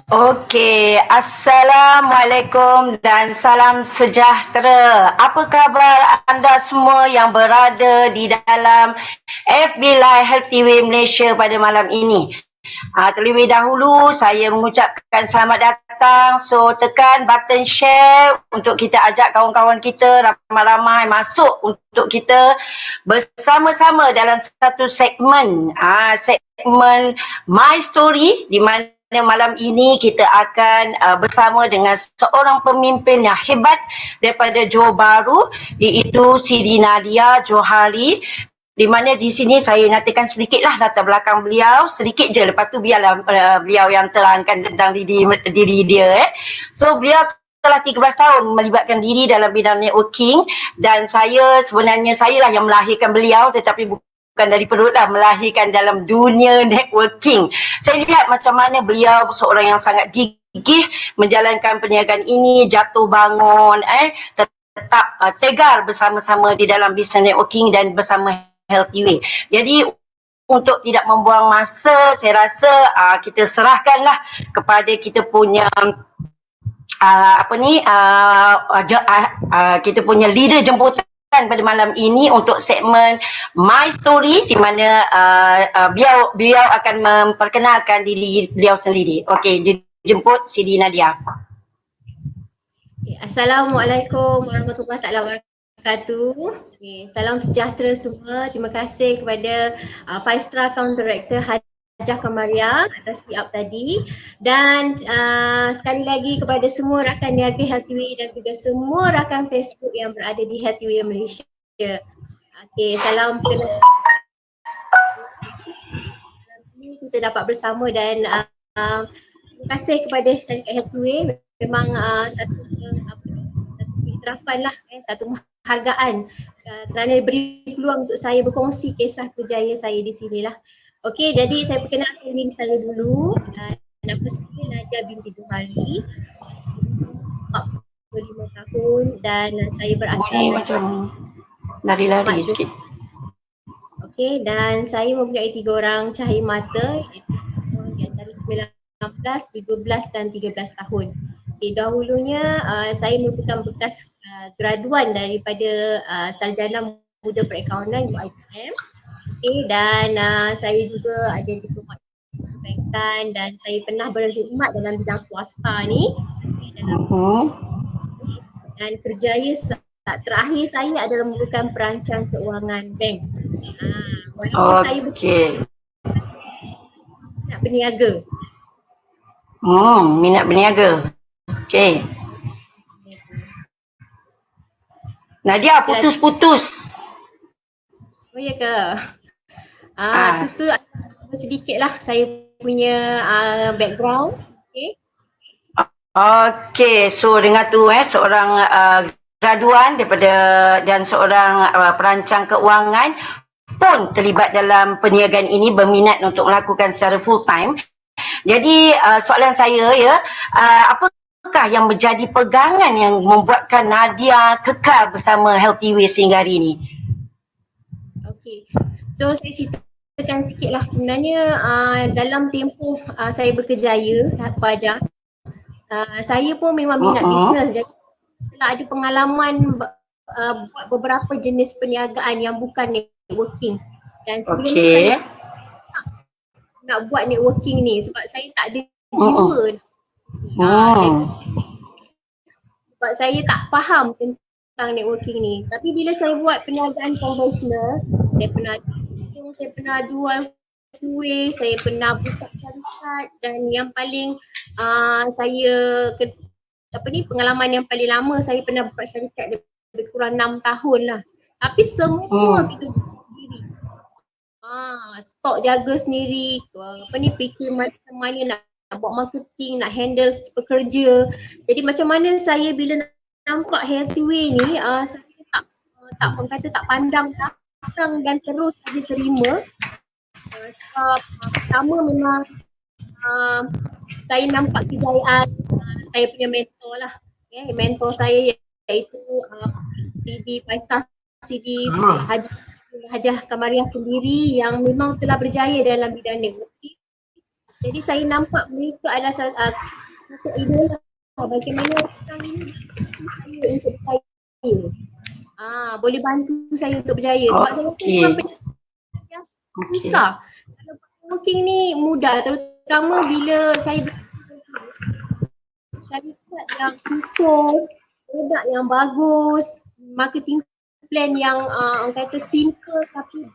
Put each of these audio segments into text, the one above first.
Okey, Assalamualaikum dan salam sejahtera. Apa khabar anda semua yang berada di dalam FB Live Healthy Way Malaysia pada malam ini? Terlebih dahulu saya mengucapkan selamat datang. So tekan button share untuk kita ajak kawan-kawan kita ramai-ramai masuk untuk kita bersama-sama dalam satu segmen segmen My Story, di mana malam ini kita akan bersama dengan seorang pemimpin yang hebat daripada Johor Bahru, iaitu Siti Nadia Johari, di mana di sini saya nyatakan sedikitlah latar belakang beliau, sedikit je, lepas tu biarlah beliau yang terangkan tentang diri dia. So beliau telah 13 tahun melibatkan diri dalam bidang networking, dan saya lah yang melahirkan beliau, tetapi bukan dari perut lah, melahirkan dalam dunia networking. Saya lihat macam mana beliau seorang yang sangat gigih menjalankan perniagaan ini, jatuh bangun, tetap tegar bersama-sama di dalam bisnes networking dan bersama Healthy Way. Jadi untuk tidak membuang masa, saya rasa kita serahkanlah kepada kita punya kita punya leader jemputan pada malam ini untuk segmen My Story, di mana beliau akan memperkenalkan diri beliau sendiri. Okey, dijemput Siti Nadia. Assalamualaikum warahmatullahi wabarakatuh. Salam sejahtera semua. Terima kasih kepada 5-star Account Director Hajah Kamaria atas siap tadi, dan sekali lagi kepada semua rakan niaga Healthy Way dan juga semua rakan Facebook yang berada di Healthy Way Malaysia. Okey, salam kenal. Kita dapat bersama dan terima kasih kepada syarikat Healthy Way. Memang satu iktirafan lah, satu penghargaan kerana beri peluang untuk saya berkongsi kisah berjaya saya di sini lah. Okey, jadi saya perkenalkan diri saya dulu. Nama saya Nadia binti Johari, 45 tahun, dan saya berasal macam lari-lari sikit. Okey, dan saya mempunyai 3 orang cahaya mata, di antara 19, 17 dan 13 tahun. Okay, dahulunya saya merupakan bekas graduan daripada Sarjana Muda Perakaunan UiTM. Okay, dan saya juga ada diplomat perbankan, dan saya pernah berkhidmat dalam bidang swasta ni. Dan kerjaya terakhir saya adalah merupakan perancang keuangan bank. Walaupun saya minat berniaga. Minat berniaga. Okey. Nadia, putus-putus. Oh ya ke? Terus tu sedikit lah saya punya background. Okey, so dengar tu seorang graduan daripada dan seorang perancang keuangan pun terlibat dalam perniagaan ini, berminat untuk melakukan secara full time. Jadi soalan saya apakah yang menjadi pegangan yang membuatkan Nadia kekal bersama Healthy Way sehingga hari ini? Okey, so saya ceritakan sikit lah. Sebenarnya dalam tempoh saya berkejaya Hajah, saya pun memang minat bisnes. Jadi telah ada pengalaman buat beberapa jenis perniagaan yang bukan networking. Dan sebelum ni saya nak buat networking ni sebab saya tak ada jiwa. Sebab saya tak faham tentang networking ni. Tapi bila saya buat perniagaan konvensional, saya pernah jual kuih, saya pernah buka syarikat, dan yang paling pengalaman yang paling lama saya pernah buka syarikat lebih kurang 6 tahun lah. Tapi semua kita sendiri. Stok jaga sendiri, fikir macam mana nak buat marketing, nak handle pekerja. Jadi macam mana saya bila nampak Healthy Way ni, saya tak pandang belakang dan terus saja terima. Sebab pertama memang saya nampak kejayaan saya punya mentor lah. Mentor saya iaitu CD 5-star CD Hajah Kamaria sendiri, yang memang telah berjaya dalam bidang networking. Jadi saya nampak mereka adalah satu idola bagaimana orang ini saya untuk berjaya. Boleh bantu saya untuk berjaya sebab saya rasa memang Okey. yang susah. Kalau networking ni mudah, terutama bila saya syarikat yang utuh, produk yang bagus, marketing plan yang orang kata simple tapi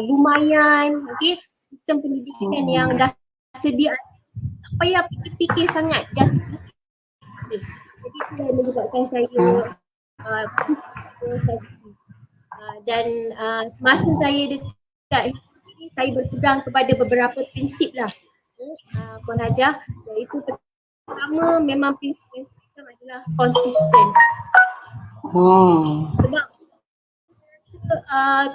lumayan, okey, sistem pendidikan yang dah sedia, tak payah fikir-fikir sangat, just jadi itu yang menyebabkan saya suka dan semasa saya dekat ini saya berpegang kepada beberapa prinsip lah Puan Hajah, iaitu pertama memang prinsip adalah konsisten. Sebab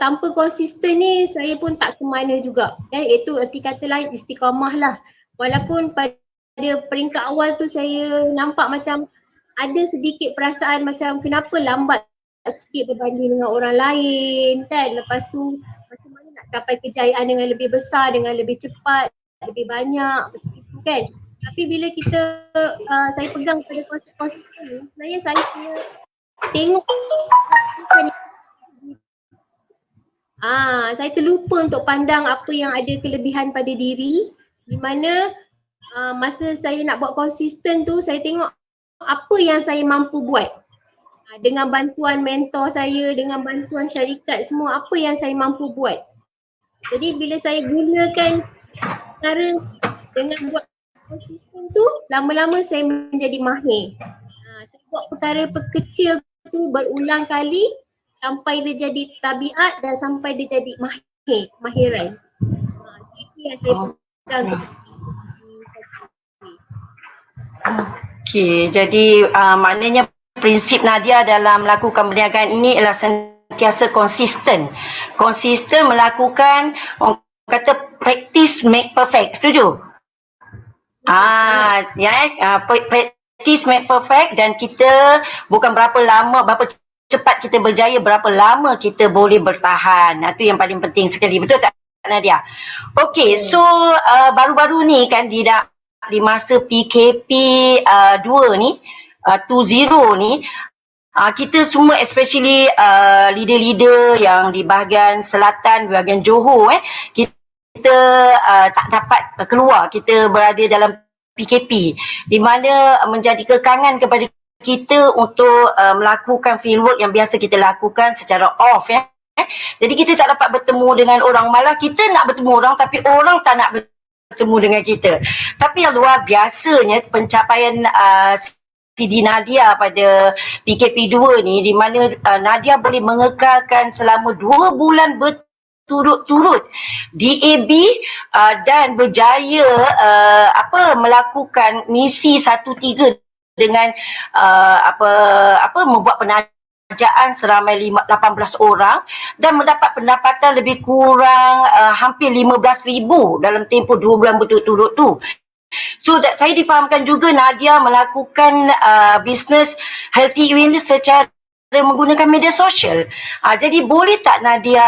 tanpa konsisten ni saya pun tak ke mana juga. Iaitu erti kata lain istiqamah lah. Walaupun pada peringkat awal tu saya nampak macam ada sedikit perasaan macam kenapa lambat sikit berbanding dengan orang lain kan. Lepas tu macam mana nak capai kejayaan dengan lebih besar, dengan lebih cepat, lebih banyak macam itu kan. Tapi bila kita saya pegang pada konsisten ni, sebenarnya saya kena tengok saya terlupa untuk pandang apa yang ada kelebihan pada diri, di mana masa saya nak buat konsisten tu saya tengok apa yang saya mampu buat. Dengan bantuan mentor saya, dengan bantuan syarikat semua, apa yang saya mampu buat. Jadi bila saya gunakan cara dengan buat konsisten tu, lama-lama saya menjadi mahir. Saya buat perkara kecil tu berulang kali sampai dia jadi tabiat dan sampai dia jadi mahiran. Itu yang saya pegang. Okey, jadi maknanya prinsip Nadia dalam melakukan perniagaan ini ialah sentiasa konsisten. Konsisten melakukan, orang kata practice make perfect. Setuju? Practice make perfect, dan kita bukan berapa lama, berapa cepat kita berjaya, berapa lama kita boleh bertahan. Itu yang paling penting sekali. Betul tak Nadia? Okey, so baru-baru ni kan di masa PKP 2 ni, 2.0 ni, kita semua especially leader-leader yang di bahagian selatan, bahagian Johor, kita tak dapat keluar, kita berada dalam PKP, di mana menjadi kekangan kepada kita untuk melakukan fieldwork yang biasa kita lakukan secara off Jadi kita tak dapat bertemu dengan orang, malah kita nak bertemu orang tapi orang tak nak bertemu dengan kita. Tapi yang luar biasanya pencapaian CD Nadia pada PKP 2 ni, di mana Nadia boleh mengekalkan selama 2 bulan berturut-turut DAB dan berjaya melakukan misi 13 dengan membuat penajaan seramai 18 orang dan mendapat pendapatan lebih kurang hampir 15,000 dalam tempoh 2 bulan berturut-turut tu. So saya difahamkan juga Nadia melakukan bisnes healthy wellness secara menggunakan media sosial. Jadi boleh tak Nadia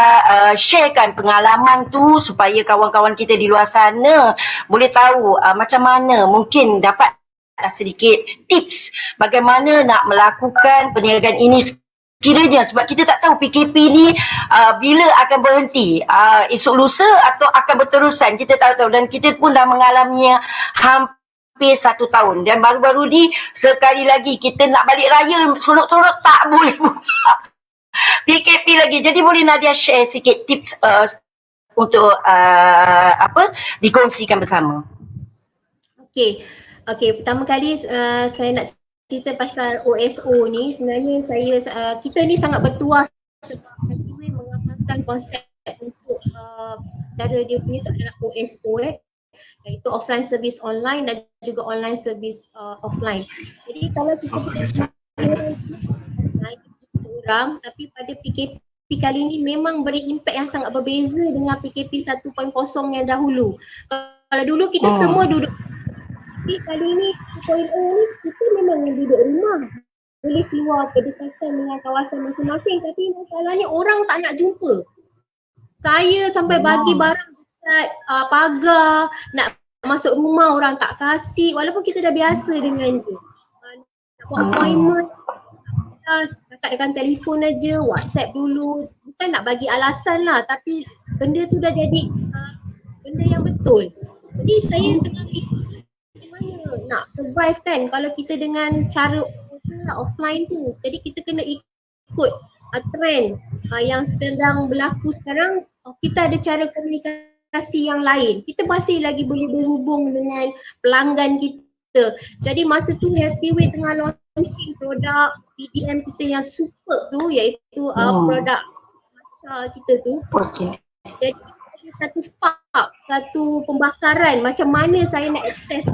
sharekan pengalaman tu supaya kawan-kawan kita di luar sana boleh tahu macam mana mungkin dapat sedikit tips bagaimana nak melakukan perniagaan ini kiranya, sebab kita tak tahu PKP ni bila akan berhenti, esok lusa atau akan berterusan, kita tak tahu, dan kita pun dah mengalaminya hampir 1 tahun, dan baru-baru ni sekali lagi kita nak balik raya sorok-sorok tak boleh PKP lagi. Jadi boleh Nadia share sikit tips untuk dikongsikan bersama. Okey, pertama kali saya nak cerita pasal OSO ni. Sebenarnya kita ni sangat bertuah sebab Healthyway mengamalkan konsep untuk secara dia punya tu adalah OSO iaitu offline service online dan juga online service offline. Jadi kalau kita orang, tapi pada PKP kali ini memang beri impak yang sangat berbeza dengan PKP 1.0 yang dahulu. Kalau dulu kita semua duduk, tapi kali ini 2.0 ni kita memang duduk rumah, boleh keluar berdekatan dengan kawasan masing-masing, tapi masalahnya orang tak nak jumpa. Saya sampai bagi barang dekat pagar, nak masuk rumah orang tak kasih walaupun kita dah biasa dengan dia. Nak buat appointment, cakap dengan telefon aja, WhatsApp dulu. Bukan nak bagi alasan lah tapi benda tu dah jadi benda yang betul. Jadi saya tengah fikir macam mana nak survive kan kalau kita dengan cara offline tu. Jadi kita kena ikut trend yang sedang berlaku sekarang. Kita ada cara komunikasi yang lain. Kita masih lagi boleh berhubung dengan pelanggan kita. Jadi masa tu Happyway tengah launching produk PDM kita yang super tu, iaitu produk matcha kita tu. Jadi ada satu spark, satu pembakaran macam mana saya nak akses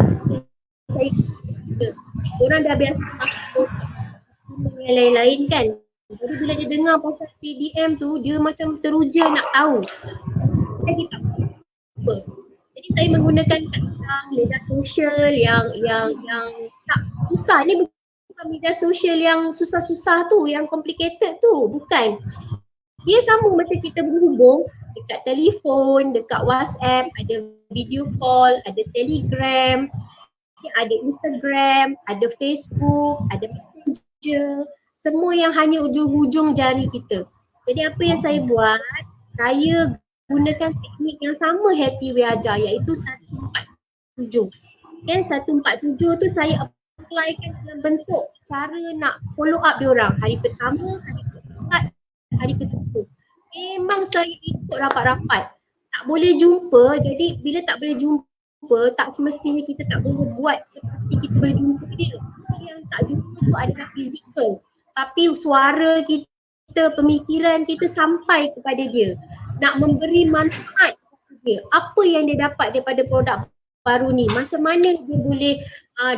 saya. Orang dah biasa dengan yang lain-lain kan. Jadi bila dia dengar pasal PDM tu, dia macam teruja nak tahu. Saya tak apa. Jadi saya menggunakan media sosial yang tak susah. Ni bukan media sosial yang susah-susah tu, yang complicated tu, bukan. Dia sama macam kita berhubung dekat telefon, dekat WhatsApp, ada video call, ada Telegram, ada Instagram, ada Facebook, ada Messenger, semua yang hanya ujung-hujung jari kita. Jadi apa yang saya buat, saya gunakan teknik yang sama Happyway ajar, iaitu 147. Dan 147 tu saya applykan dalam bentuk cara nak follow up diorang. Hari pertama, hari keempat, hari ketiga. Memang saya ikut rapat-rapat. Tak boleh jumpa, jadi bila tak boleh jumpa, tak semestinya kita tak boleh buat seperti kita boleh jumpa dia. Yang tak jumpa tu adalah fizikal. Tapi suara kita, pemikiran kita sampai kepada dia. Nak memberi manfaat kepada dia. Apa yang dia dapat daripada produk baru ni. Macam mana dia boleh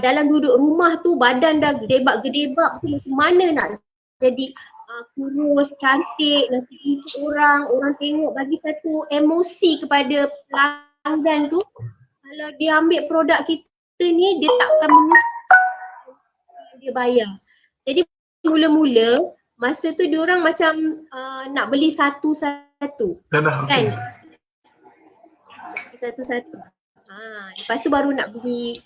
dalam duduk rumah tu badan dah gedebak-gedebak tu macam mana nak jadi kurus, cantik, nanti jumpa orang tengok bagi satu emosi kepada pelanggan tu. Kalau dia ambil produk kita ni, dia takkan menyesal dia bayar. Jadi mula-mula masa tu diorang macam nak beli satu-satu kan, satu-satu. Lepas tu baru nak beli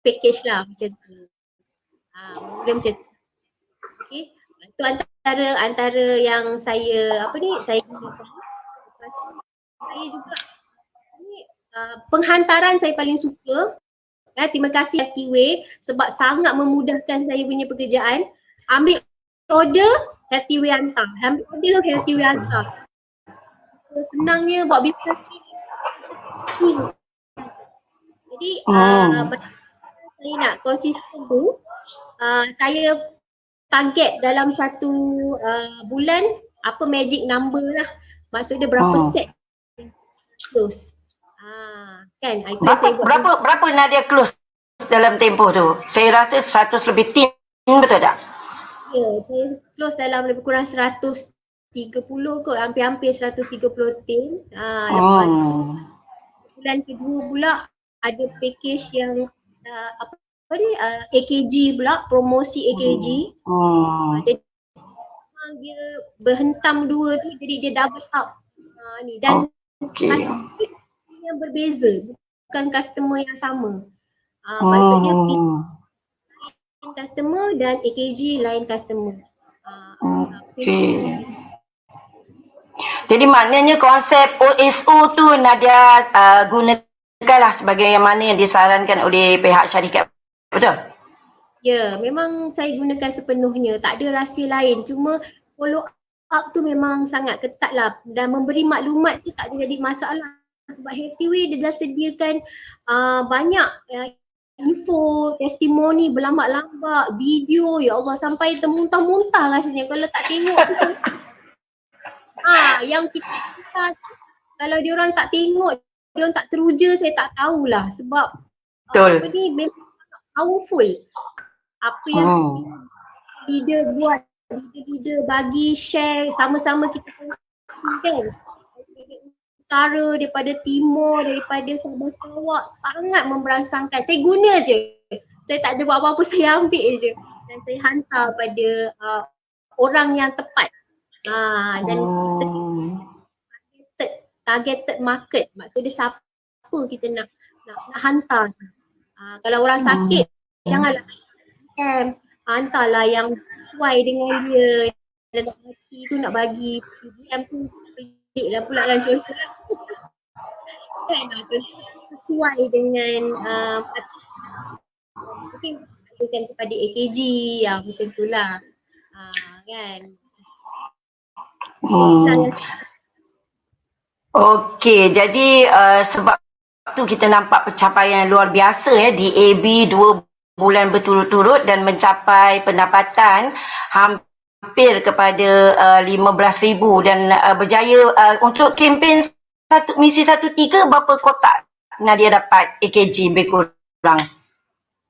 package lah macam tu. Mula macam tu. Okay. Itu antara yang saya saya gunakan. Saya juga penghantaran saya paling suka. Terima kasih Happyway sebab sangat memudahkan saya punya pekerjaan. Ambil order, Happyway hantar. Ambil order, Happyway hantar. Senangnya buat bisnes ni. Jadi saya nak konsisten tu, saya target dalam satu bulan magic number lah. Maksudnya berapa set close. Kan itu yang saya buat. Berapa Nadia close dalam tempoh tu? Saya rasa 100 lebih tim, betul tak? Ya, saya close dalam lebih kurang 130 kot, hampir-hampir 130 tim. Lepas tu bulan kedua pula ada package yang AKG pula, promosi AKG. Jadi dia berhentam dua tu, jadi dia double up ni. Dan yang berbeza, bukan customer yang sama. Maksudnya lain customer dan AKG lain customer. Jadi maknanya konsep OSO tu Nadia gunakanlah sebagai yang mana yang disarankan oleh pihak syarikat, betul? Ya, memang saya gunakan sepenuhnya, tak ada rahsia lain. Cuma follow up tu memang sangat ketat lah, dan memberi maklumat tu tak ada jadi masalah. Sebab Happyway dia dah sediakan banyak info, testimoni berlambak-lambak, video, ya Allah sampai termuntah-muntah rasanya kalau tak tengok tu semua. Yang kita kalau diorang tak tengok, diorang tak teruja, saya tak tahulah sebab apa ni memang sangat powerful. Apa yang leader buat, leader bagi, share, sama-sama kita kongsikan. Utara, daripada timur, daripada Sabah Sarawak, sangat memberangsangkan. Saya guna je. Saya tak ada buat apa-apa, saya ambil je. Dan saya hantar pada orang yang tepat. Dan kita targeted market. Maksudnya siapa kita nak nak hantar. Kalau orang sakit janganlah scam. Hantarlah yang sesuai dengan dia. Dalam hati tu nak bagi PDM tu pelik lah pula kan contoh lah. Kan sesuai dengan mungkin berikan kepada AKG macam tu lah. Kan. Okey, jadi sebab tu kita nampak pencapaian luar biasa di AB 2 bulan berturut-turut dan mencapai pendapatan hampir kepada 15,000 dan berjaya untuk kempen misi 13 berapa kotak Nadia dapat AKG lebih kurang?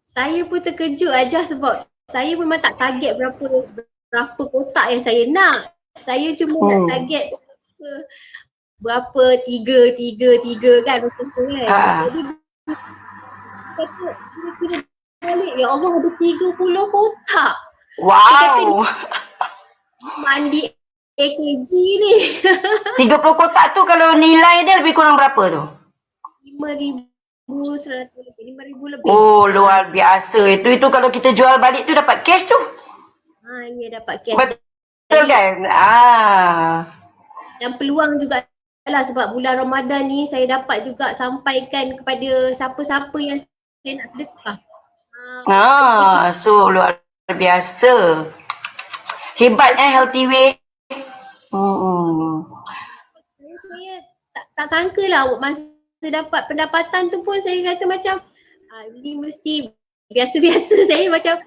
Saya pun terkejut aja sebab saya memang tak target berapa kotak yang saya nak. Saya cuma nak target berapa tiga kan macam tu kan. Jadi kata kira-kira balik ya Allah ada 30 kotak. Wow. Mandi AKG ni. 30 kotak tu kalau nilai dia lebih kurang berapa tu? 5,100 lebih. Oh, luar biasa. Itu kalau kita jual balik tu dapat cash tu. Ya dapat cash. Betul kan? Dan peluang juga lah sebab bulan Ramadan ni saya dapat juga sampaikan kepada siapa-siapa yang saya nak sedekah. So luar biasa. Hebat Healthy Way. Saya tak sangka lah masa dapat pendapatan tu pun saya kata macam ini mesti biasa-biasa saya macam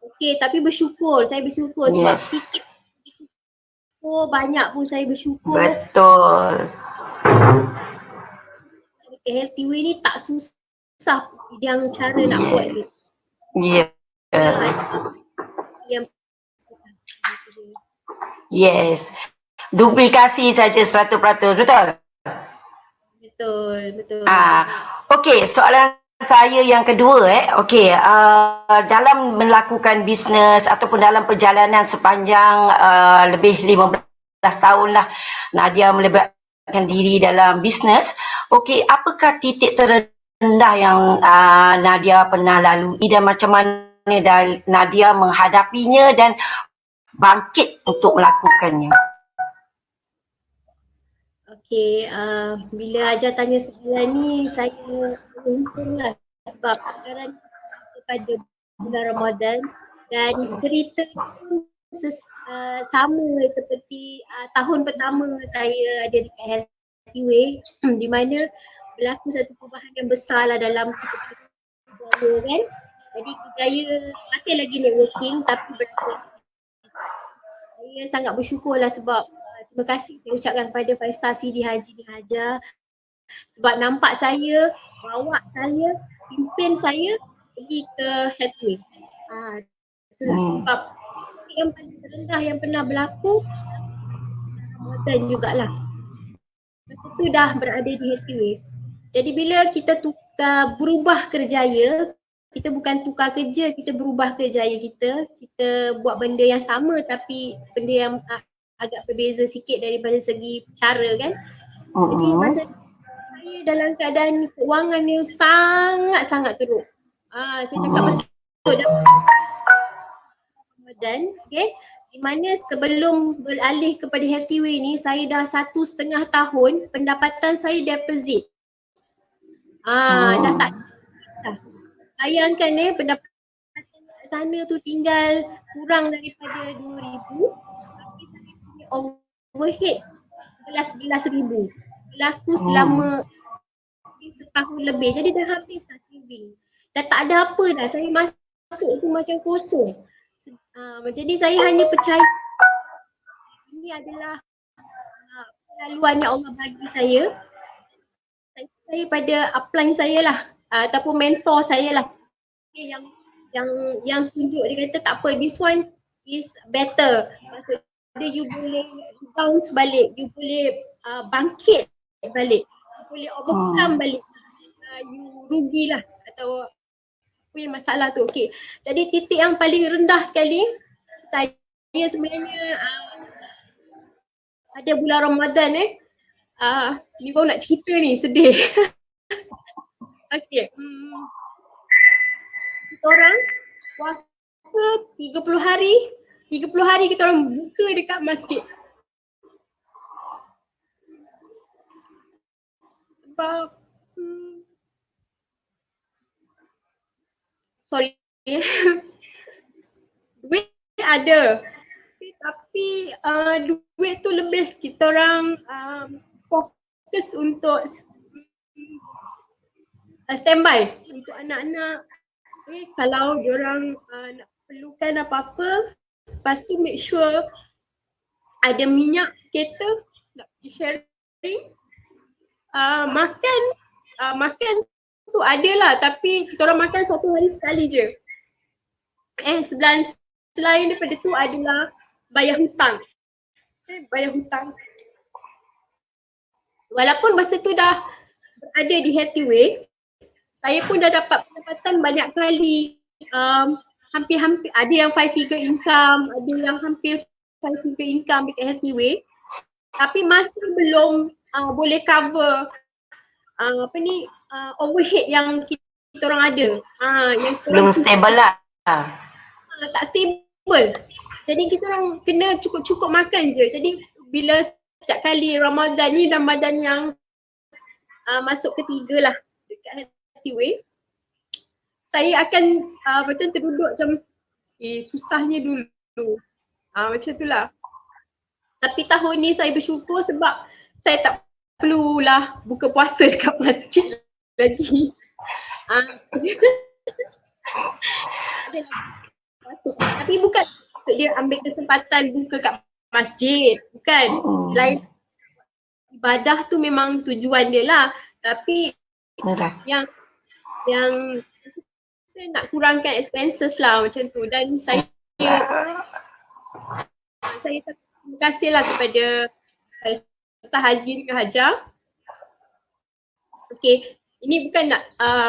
okey tapi bersyukur. Saya bersyukur sebab sikit banyak pun saya bersyukur. Betul. Healthy Way ni tak susah yang cara nak buat ni. Yes. Duplikasi saja 100%, betul? Betul. Okey, soalan saya yang kedua okey, dalam melakukan bisnes ataupun dalam perjalanan sepanjang lebih 15 tahun lah Nadia melibatkan diri dalam bisnes. Okey, apakah titik terendah yang Nadia pernah lalui dan macam mana Nadia menghadapinya dan bangkit untuk melakukannya? Okey, bila Aja tanya soalan ni saya beruntung lah sebab sekarang pada bulan Ramadan dan cerita pun sama seperti tahun pertama saya ada dekat Healthy Way di mana berlaku satu perubahan yang besar lah dalam kita kerjaya kan. Jadi kerjaya masih lagi networking tapi saya sangat bersyukur lah sebab terima kasih saya ucapkan kepada Five Star Sidi Haji Dihajar sebab nampak saya, bawa saya, pimpin saya pergi ke Healthy Way. Sebab yang paling terendah yang pernah berlaku Ramadan jugalah. Masa tu dah berada di Healthy Way. Jadi bila kita berubah kerjaya, kita bukan tukar kerja, kita berubah kerjaya kita. Kita buat benda yang sama tapi benda yang agak berbeza sikit daripada segi cara kan. Jadi masa saya dalam keadaan kewangan yang sangat-sangat teruk. Saya cakap betul dah. Dan di mana sebelum beralih kepada Healthy Way ni saya dah 1.5 tahun pendapatan saya deposit. Dah tak dah. Bayangkan pendapatan kat sana tu tinggal kurang daripada 2,000 tapi saya punya overhead 11,000 berlaku selama setahun lebih. Jadi dah habis dah saving. Dah tak ada apa dah. Saya masuk tu macam kosong. Jadi saya hanya percaya ini adalah laluan yang Allah bagi saya. Saya percaya pada upline saya lah ataupun mentor saya lah yang tunjuk dia kata tak apa, this one is better. Maksudnya you boleh bounce balik, you boleh bangkit balik, you boleh overcome balik, you rugilah atau punya masalah tu. Okey. Jadi titik yang paling rendah sekali saya sebenarnya pada bulan Ramadan ni baru nak cerita ni sedih. Okey. Kita orang puasa 30 hari. 30 hari kita orang buka dekat masjid. Sebab sorry. Duit ada. Tapi duit tu lebih kita orang fokus untuk standby untuk anak-anak. Kalau diorang nak perlukan apa-apa, lepas tu make sure ada minyak kereta nak pergi sharing. Makan tu ada lah, tapi kita orang makan satu hari sekali je. Selain daripada tu adalah bayar hutang. Bayar hutang. Walaupun masa tu dah berada di Healthy Way, saya pun dah dapat pendapatan banyak kali. Hampir-hampir, ada yang 5 figure income, ada yang hampir 5 figure income dekat Healthy Way. Tapi masih belum boleh cover overhead yang kita orang ada. Yang Belum stable lah. Tak stable. Jadi kita orang kena cukup-cukup makan je. Jadi bila setiap kali Ramadan ni, Ramadan yang masuk ketiga lah dekat Healthy Way, saya akan macam terduduk macam susahnya dulu. Macam tu lah. Tapi tahun ni saya bersyukur sebab saya tak perlulah buka puasa dekat masjid lagi. Tapi bukan maksud dia ambil kesempatan buka kat masjid. Bukan. Selain ibadah tu memang tujuan dia lah. Tapi yang saya nak kurangkan expenses lah macam tu. Dan saya terima kasih lah kepada Ustaz Haji dengan Hajar. Okay, ini bukan nak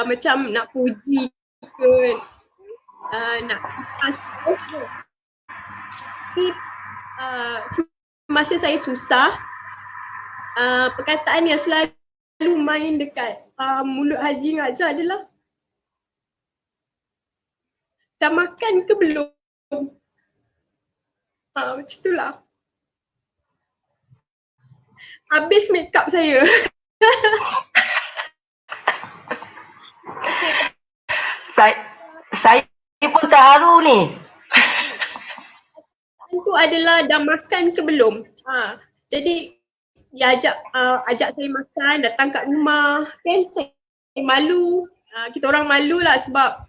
macam nak puji ke nak kipas ke. Tapi semasa saya susah, perkataan yang selalu main dekat mulut Haji dengan Hajar adalah, dah makan ke belum? Macam tu lah. Habis make up saya. Saya pun terharu ni. Itu adalah dah makan ke belum? Jadi dia ajak saya makan, datang kat rumah, kan saya malu. Kita orang malu lah sebab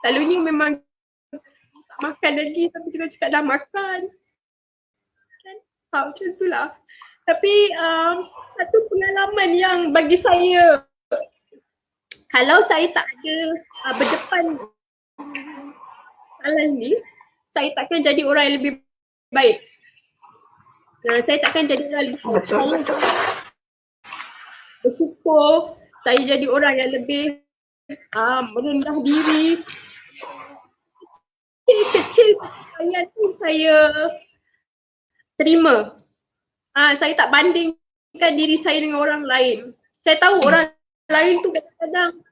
selalunya memang tak makan lagi tapi kita cakap dah makan. Kan? Macam tu lah. Tapi satu pengalaman yang bagi saya, kalau saya tak ada berdepan salah ni, saya takkan jadi orang yang lebih baik. Saya takkan jadi orang yang lebih baik. Saya bersyukur saya jadi orang yang lebih merendah diri. Kecil-kecil kesayangan pun saya terima. Saya tak bandingkan diri saya dengan orang lain. Saya tahu orang lain tu kadang-kadang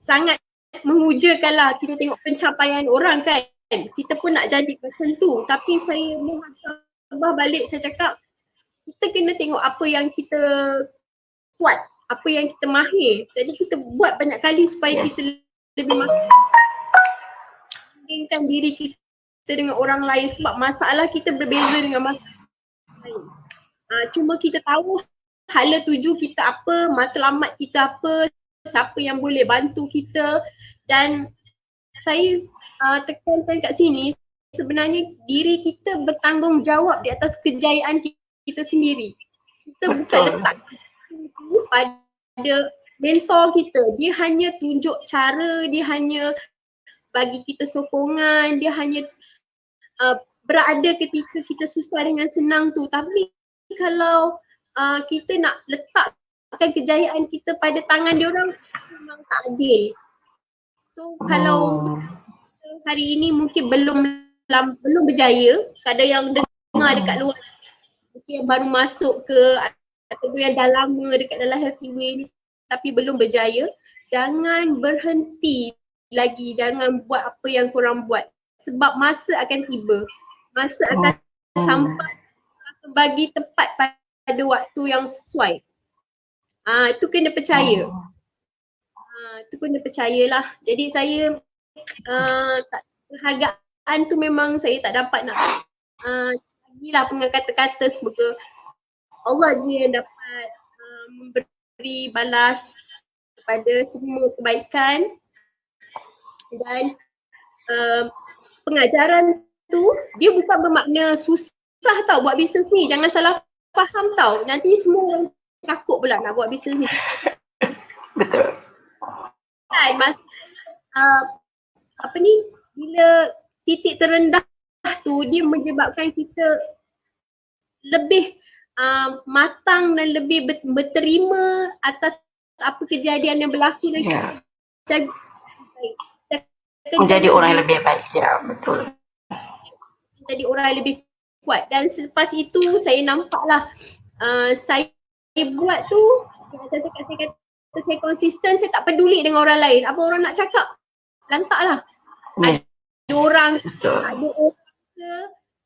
sangat memujakan lah. Kita tengok pencapaian orang kan. Kita pun nak jadi macam tu. Tapi saya muhasabah balik, saya cakap kita kena tengok apa yang kita kuat, apa yang kita mahir. Jadi kita buat banyak kali supaya kita lebih mahir. Bandingkan diri kita dengan orang lain sebab masalah kita berbeza dengan masalah lain. Cuma kita tahu hala tuju kita apa, matlamat kita apa, siapa yang boleh bantu kita. Dan saya tekankan kat sini, sebenarnya diri kita bertanggungjawab di atas kejayaan kita sendiri. Kita bukan letak itu pada mentor kita. Dia hanya tunjuk cara, dia hanya bagi kita sokongan, dia hanya berada ketika kita susah dengan senang tu. Tapi kalau kita nak letakkan kejayaan kita pada tangan dia orang, memang tak adil. So kalau hari ini mungkin belum berjaya, ada yang dengar dekat luar, mungkin yang baru masuk ke ataupun yang dah lama dekat dalam Healthy Way ni, tapi belum berjaya, jangan berhenti lagi, jangan buat apa yang korang buat. Sebab masa akan tiba, masa akan sampai bagi tepat pada waktu yang sesuai. Itu kena percaya. Itu kena percayalah. Jadi saya tak, penghargaan tu memang saya tak dapat nak bagilah dengan kata-kata, semoga Allah je yang dapat memberi balas kepada semua kebaikan. Dan pengajaran tu dia bukan bermakna susah tau buat bisnes ni, jangan salah faham tau. Nanti semua orang takut pula nak buat bisnes ni. Betul. Kan apa ni, bila titik terendah tu dia menyebabkan kita lebih matang dan lebih berterima atas apa kejadian yang berlaku dan menjadi orang yang lebih baik. Ya, betul. Jadi orang yang lebih kuat. Dan selepas itu saya nampaklah saya buat tu, saya cakap, saya kata saya konsisten, saya tak peduli dengan orang lain. Apa orang nak cakap, lantaklah. Ada orang, ada orang ke,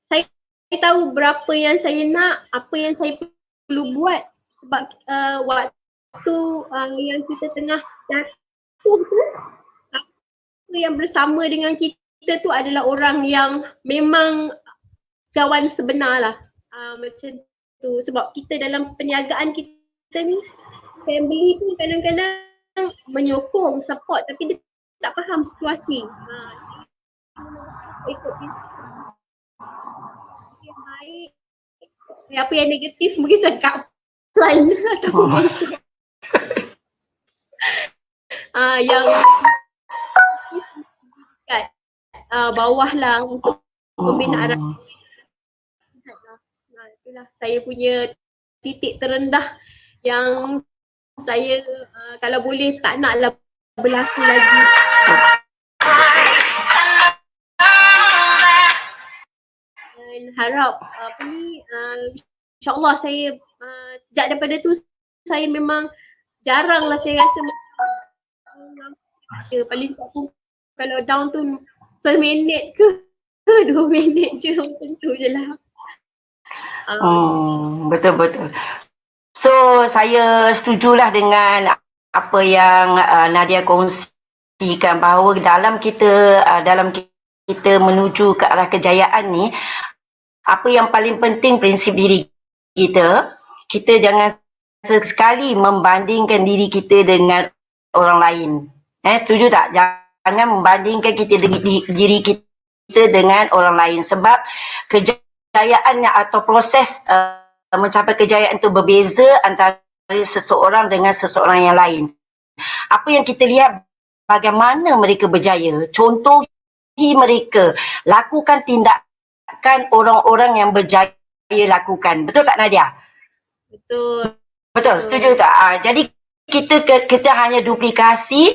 saya tahu berapa yang saya nak, apa yang saya perlu buat. Sebab waktu yang kita tengah jatuh tu, yang bersama dengan kita tu adalah orang yang memang kawan sebenar lah. Macam tu. Sebab kita dalam perniagaan kita ni, family tu kadang-kadang menyokong, support, tapi dia tak faham situasi. Ikut yang baik, apa yang negatif mungkin saya kat line ataupun yang kat bawah lah untuk membina arah. Itulah saya punya titik terendah yang saya kalau boleh tak naklah berlaku lagi. Dan harap apa ni, insyaAllah saya sejak daripada tu saya memang jaranglah saya rasa macam paling tak pun kalau down tu seminit ke 2 minit je, macam tu je lah. Betul-betul. So saya setujulah dengan apa yang Nadia kongsikan, bahawa dalam kita menuju ke arah kejayaan ni, apa yang paling penting prinsip diri kita. Kita jangan sekali membandingkan diri kita dengan orang lain. Setuju tak? Jangan membandingkan diri kita dengan orang lain, sebab kejayaannya atau proses mencapai kejayaan itu berbeza antara seseorang dengan seseorang yang lain. Apa yang kita lihat, bagaimana mereka berjaya, contohi mereka, lakukan tindakan orang-orang yang berjaya lakukan. Betul tak Nadia? Betul, setuju tak? Jadi kita hanya duplikasi,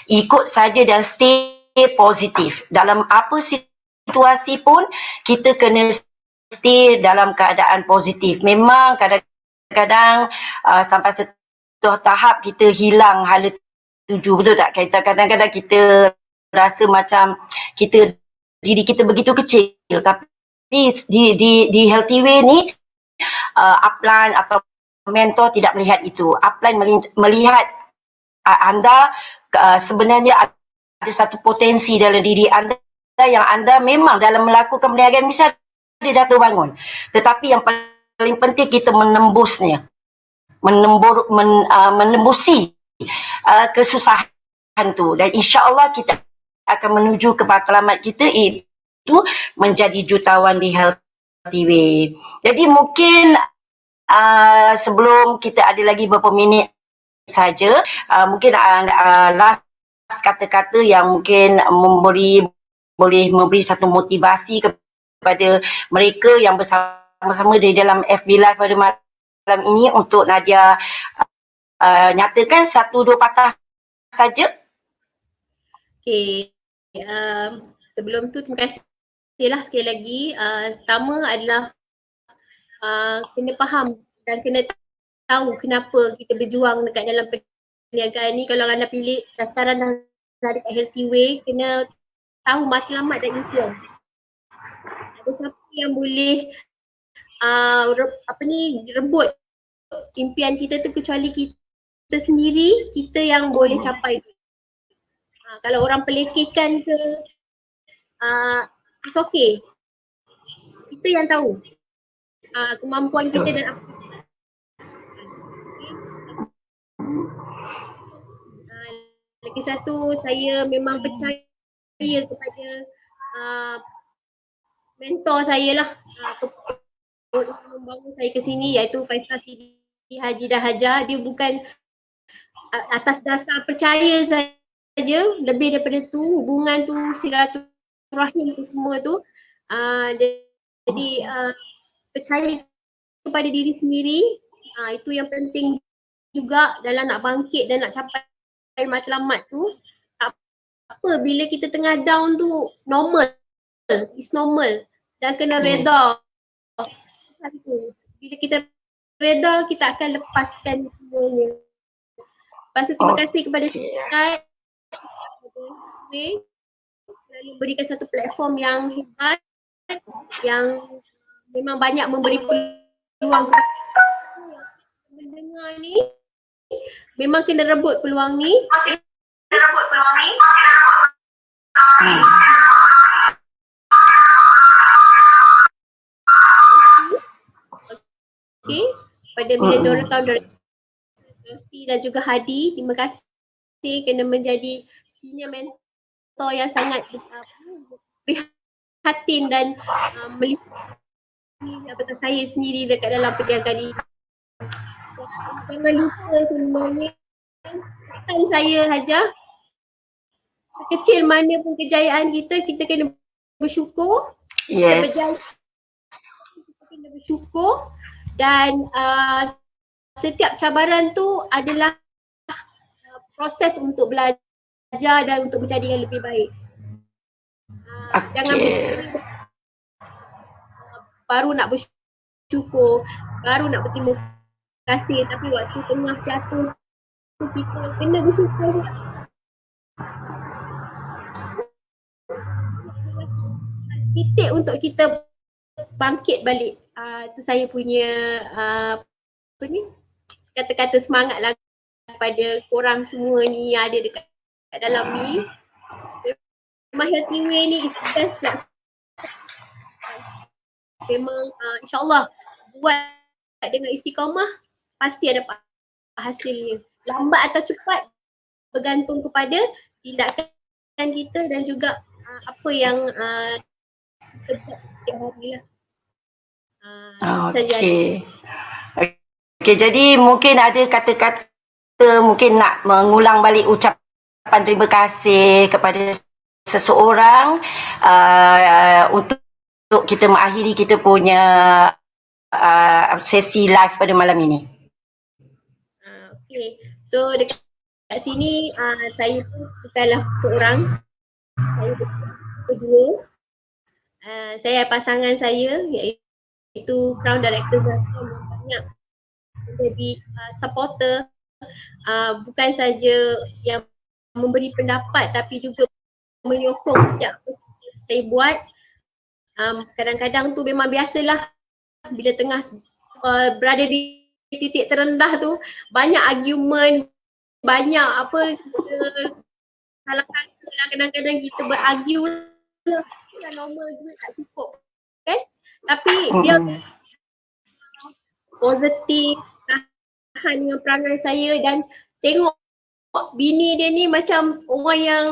ikut saja dan stay positif. Dalam apa situasi pun kita kena stay dalam keadaan positif. Memang kadang-kadang sampai satu tahap kita hilang hala tuju, betul tak? Kadang-kadang kita rasa macam diri kita begitu kecil, tapi di Healthy Way ni upline atau mentor tidak melihat itu. Upline melihat anda sebenarnya ada satu potensi dalam diri anda yang anda memang dalam melakukan perniagaan bisa dia jatuh bangun. Tetapi yang paling penting kita menembusnya, menembusi kesusahan tu, dan insya-Allah kita akan menuju ke matlamat kita, itu menjadi jutawan di Healthy Way. Jadi mungkin sebelum kita ada lagi beberapa minit saja, mungkin last kata-kata yang mungkin boleh memberi satu motivasi kepada mereka yang bersama-sama di dalam FB Live pada malam ini, untuk Nadia nyatakan 1-2 patah saja. Okey, sebelum tu terima kasihlah sekali lagi. Pertama adalah kena faham dan kena tahu kenapa kita berjuang dekat dalam perniagaan ni kalau anda pilih sekarang dah dekat healthy way, kena tahu matlamat dan impian. Ada siapa yang boleh rebut impian kita tu kecuali kita sendiri, kita yang boleh capai tu. Kalau orang pelekehkan ke, it's okay. Kita yang tahu kemampuan kita dan apa lagi satu, saya memang percaya kepada mentor saya lah, membawa saya ke sini, iaitu Faizal Sidi Haji Dahaja. Dia bukan atas dasar percaya saja, lebih daripada tu, hubungan tu, silaturahim tu semua tu. Jadi percaya kepada diri sendiri, itu yang penting juga dalam nak bangkit dan nak capai matlamat tu. Apa bila kita tengah down tu, normal, it's normal, dan kena reda. Bila kita reda, kita akan lepaskan semuanya. Lepas tu terima kasih kepada Syed kerana memberikan satu platform yang hebat, yang memang banyak memberi peluang kepada mendengar ni. Memang kena rebut peluang ni. Okay, pada Millennial Tahun 2020 dan juga Hadi, terima kasih kerana menjadi senior mentor yang sangat prihatin dan melihat saya sendiri dekat dalam perniagaan ini. Jangan lupa sebenarnya, pesan saya Haja, sekecil mana pun kejayaan kita, kita kena bersyukur. Yes. Kita kena bersyukur. Dan setiap cabaran tu adalah proses untuk belajar dan untuk menjadi yang lebih baik. Jangan baru nak bersyukur, baru nak berterima kasih, tapi waktu tengah jatuh tu kita kena bersyukur. Titik untuk kita bangkit balik. Itu saya punya kata-kata semangat lah kepada korang semua ni yang ada dekat dalam ni. Memang Healthy Way ni is the best lah. Memang insyaAllah buat dengan istiqamah pasti ada hasilnya. Lambat atau cepat bergantung kepada tindakan kita dan juga apa yang kita buat setiap hari lah. Okay, jadi mungkin ada kata-kata mungkin nak mengulang balik ucapan terima kasih kepada seseorang untuk kita mengakhiri kita punya sesi live pada malam ini. Okay, so dekat sini saya pun bukanlah seorang, saya berdua. Saya pasangan saya iaitu Crown Director Zakian yang banyak menjadi supporter, bukan saja yang memberi pendapat tapi juga menyokong setiap apa yang saya buat. Kadang-kadang tu memang biasalah bila tengah berada di titik terendah tu, banyak argument, banyak apa salah sangka lah, kadang-kadang kita berargue lah, normal juga tak cukup kan, tapi dia positif, tahan dengan perangai saya dan tengok bini dia ni macam orang yang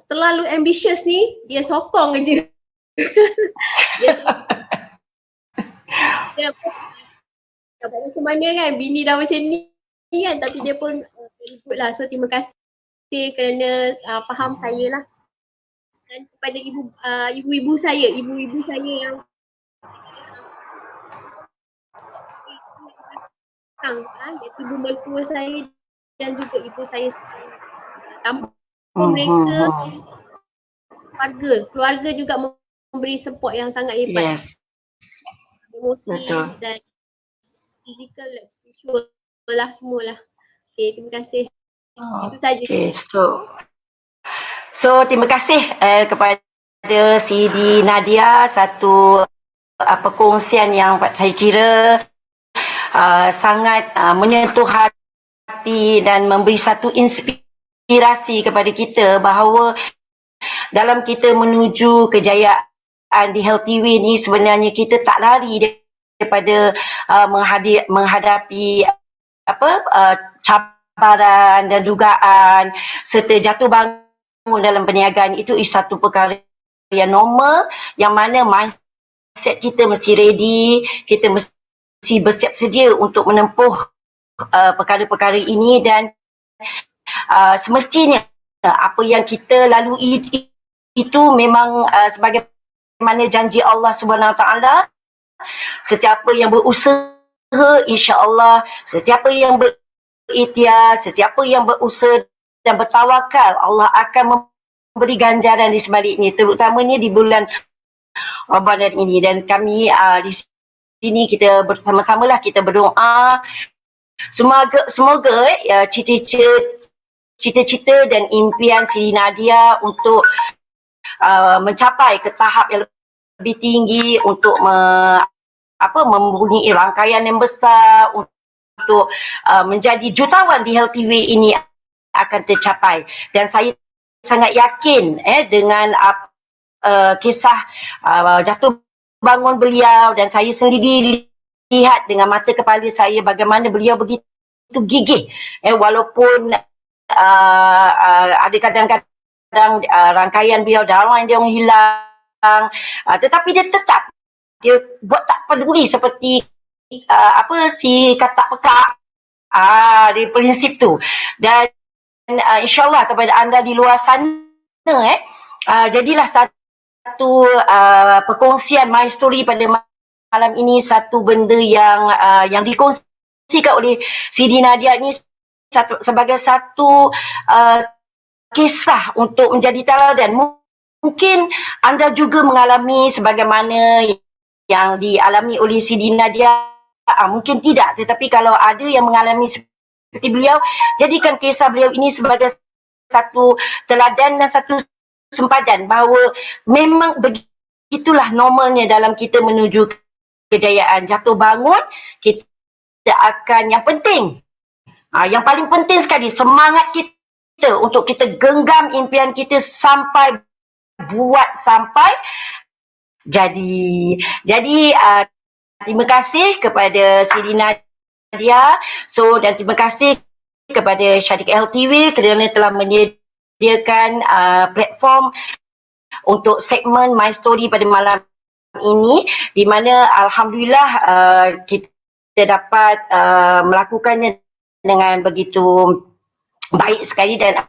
terlalu ambitious ni, dia sokong je. Dia sokong. Dia buat macam mana kan, bini dah macam ni kan, tapi dia pun very good lah. So terima kasih kerana faham saya lah. Dan kepada ibu-ibu saya yang iaitu ibu mertua saya dan juga ibu saya. Tanpa mereka, keluarga juga memberi support yang sangat hebat. Yes. Emosi dan physical, spiritual lah, semualah. Okay, terima kasih. Itu saja. Okay, so terima kasih kepada Sidi Nadia, satu perkongsian yang saya kira sangat menyentuh hati dan memberi satu inspirasi kepada kita bahawa dalam kita menuju kejayaan di HealthTV ni sebenarnya kita tak lari daripada menghadapi cabaran dan dugaan serta jatuh bangun dalam perniagaan. Itu satu perkara yang normal, yang mana mindset kita mesti ready, kita mesti bersiap sedia untuk menempuh perkara-perkara ini, dan semestinya apa yang kita lalui itu memang sebagaimana janji Allah Subhanahu Wa Taala. Sesiapa yang berusaha, insya-Allah, sesiapa yang berikhtiar, sesiapa yang berusaha dan bertawakal, Allah akan memberi ganjaran di sebaliknya, terutamanya di bulan Ramadan ini. Dan kami di sini kita bersama-samalah kita berdoa semoga cita-cita dan impian Siti Nadia untuk mencapai ke tahap yang lebih tinggi, untuk mempunyai rangkaian yang besar, untuk menjadi jutawan di HealthTV ini akan tercapai. Dan saya sangat yakin dengan kisah jatuh bangun beliau, dan saya sendiri lihat dengan mata kepala saya bagaimana beliau begitu gigih, walaupun ada kadang-kadang rangkaian beliau dalam dia orang hilang, tetapi dia tetap buat tak peduli seperti si katak pekak di prinsip tu. Dan insyaAllah kepada anda di luar sana jadilah satu perkongsian My Story pada malam ini satu benda yang dikongsikan oleh Siti Nadia ni sebagai satu kisah untuk menjadi teladan. Mungkin anda juga mengalami sebagaimana yang dialami oleh Siti Nadia, mungkin tidak, tetapi kalau ada yang mengalami seperti beliau, jadikan kisah beliau ini sebagai satu teladan dan satu sempadan bahawa memang begitulah normalnya dalam kita menuju kejayaan. Jatuh bangun, kita akan, yang penting, yang paling penting sekali, semangat kita untuk kita genggam impian kita sampai buat sampai jadi. Terima kasih kepada Siti Nadia, dan terima kasih kepada Syarik HealthTV kerana telah menyediakan platform untuk segmen My Story pada malam ini, di mana alhamdulillah kita dapat melakukannya dengan begitu baik sekali, dan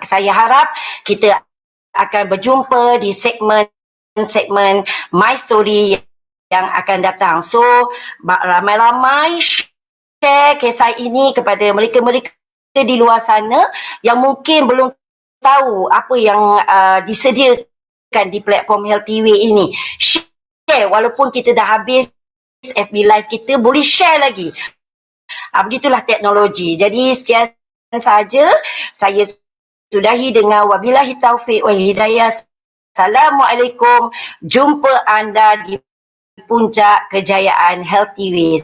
saya harap kita akan berjumpa di segmen My Story yang akan datang. So ramai-ramai share kisah ini kepada mereka-mereka di luar sana yang mungkin belum tahu apa yang disediakan di platform HealthTV ini. Share, walaupun kita dah habis FB Live kita, boleh share lagi. Begitulah teknologi. Jadi sekian saja saya sudahi dengan wabillahi taufik wal hidayah. Assalamualaikum. Jumpa anda di puncak kejayaan HealthTV.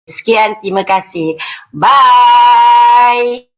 Sekian, terima kasih. Bye.